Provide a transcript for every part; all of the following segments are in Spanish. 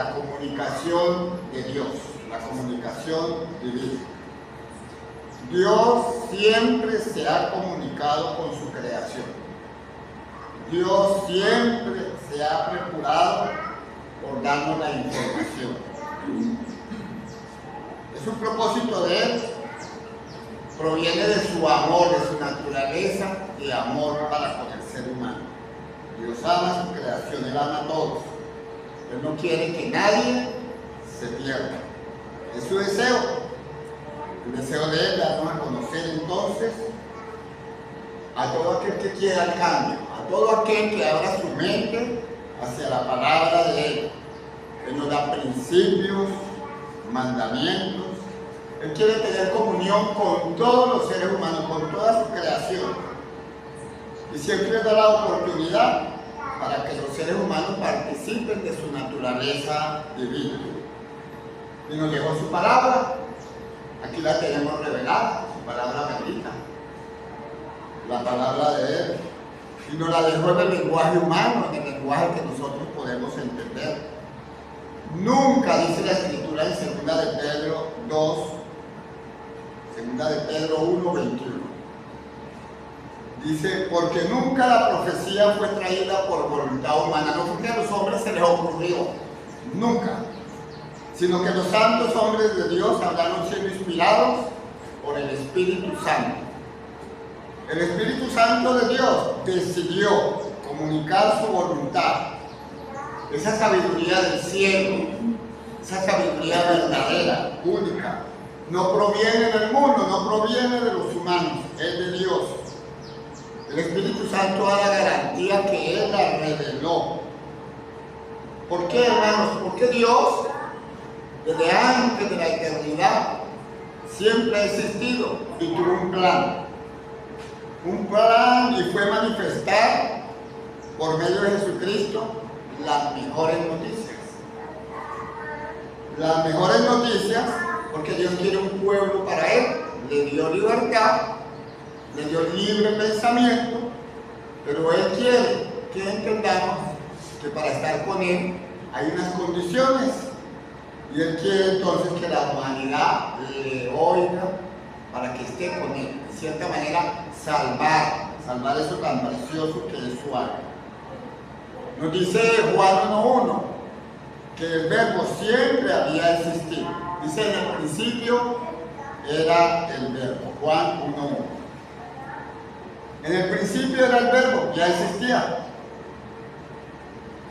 la comunicación de Dios, la comunicación divina. Dios siempre se ha comunicado con su creación. Dios siempre se ha preocupado por darnos la información. Es un propósito de Él, proviene de su amor, de su naturaleza de amor para con el ser humano. Dios ama su creación, Él ama a todos. Él no quiere que nadie se pierda. Es su deseo. El deseo de Él, darnos a conocer entonces a todo aquel que quiera el cambio, a todo aquel que abra su mente hacia la palabra de Él. Él nos da principios, mandamientos. Él quiere tener comunión con todos los seres humanos, con toda su creación. Y siempre da la oportunidad para que los seres humanos participen de su naturaleza divina. Y nos dejó su palabra. Aquí la tenemos revelada, su palabra bendita. La palabra de Él. Y nos la dejó en el lenguaje humano, en el lenguaje que nosotros podemos entender. Nunca, dice la Escritura en 2 de Pedro 2, 2 de Pedro 1, 21. Dice, porque nunca la profecía fue traída por voluntad humana, no porque a los hombres se les ocurrió, nunca, sino que los santos hombres de Dios hablaron siendo inspirados por el Espíritu Santo. El Espíritu Santo de Dios decidió comunicar su voluntad, esa sabiduría del cielo, esa sabiduría verdadera, única. No proviene del mundo, no proviene de los humanos, es de Dios. El Espíritu Santo da la garantía que Él la reveló. ¿Por qué, hermanos? Porque Dios, desde antes de la eternidad, siempre ha existido y tuvo un plan. Un plan y fue manifestar por medio de Jesucristo las mejores noticias. Las mejores noticias, porque Dios quiere un pueblo para Él, le dio libertad, le dio libre pensamiento, pero Él quiere que entendamos que para estar con Él hay unas condiciones, y Él quiere entonces que la humanidad le oiga para que esté con Él, de cierta manera salvar eso tan precioso que es su alma. Nos dice Juan 1:1 que el verbo siempre había existido. Dice, en el principio era el verbo. Juan 1:1. En el principio era el verbo, ya existía.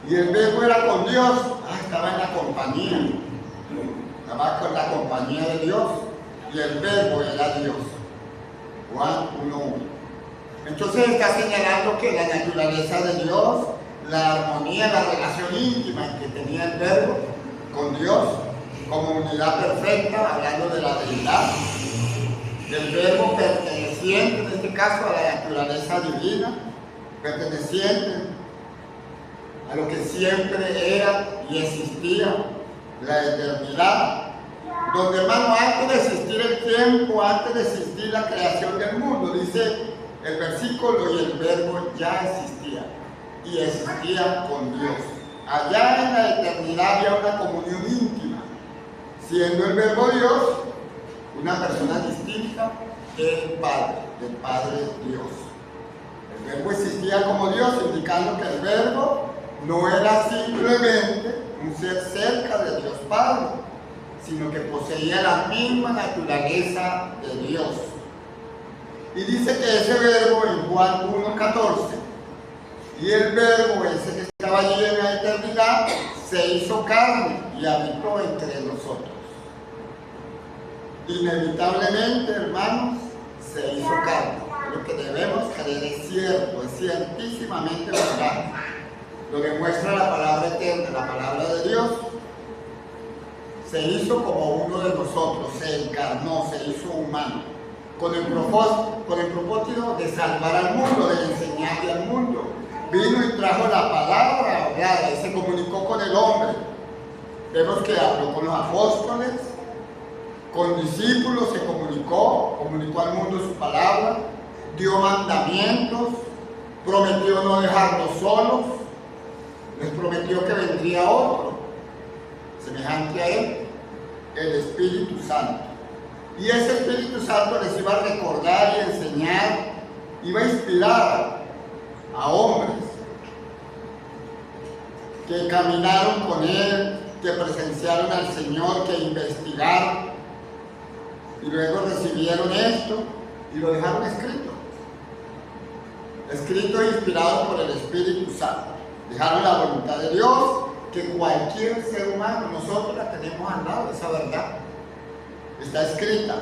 Y el verbo era con Dios. Estaba en la compañía. Estaba con la compañía de Dios. Y el verbo era Dios. Juan 1:1. Entonces está señalando que la naturaleza de Dios, la armonía, la relación íntima que tenía el verbo con Dios, como unidad perfecta, hablando de la deidad, del verbo perteneciente, en este caso, a la naturaleza divina, perteneciente a lo que siempre era y existía, la eternidad, donde, hermano, antes de existir el tiempo, antes de existir la creación del mundo, dice el versículo, y el verbo ya existía, y existía con Dios. Allá en la eternidad había una comunión íntima, siendo el verbo Dios una persona distinta del Padre Dios. El verbo existía como Dios, indicando que el verbo no era simplemente un ser cerca de Dios Padre, sino que poseía la misma naturaleza de Dios. Y dice que ese verbo en Juan 1:14, y el verbo ese que estaba allí en la eternidad se hizo carne y habitó entre nosotros. Inevitablemente, hermanos, se hizo carne. Lo que debemos creer es cierto, es ciertísimamente verdad. Lo demuestra la palabra eterna, la palabra de Dios. Se hizo como uno de nosotros, se encarnó, se hizo humano, con el propósito de salvar al mundo, de enseñarle al mundo. Vino y trajo la palabra hablada y se comunicó con el hombre. Vemos que habló con los apóstoles, con discípulos, se comunicó al mundo su palabra, dio mandamientos, prometió no dejarlos solos, les prometió que vendría otro. semejante a él, el Espíritu Santo. Y ese Espíritu Santo les iba a recordar y enseñar, iba a inspirar a hombres que caminaron con él, que presenciaron al Señor, que investigaron y luego recibieron esto y lo dejaron escrito. Escrito e inspirado por el Espíritu Santo. Dejaron la voluntad de Dios, que cualquier ser humano, nosotros la tenemos al lado, esa verdad. Está escrita.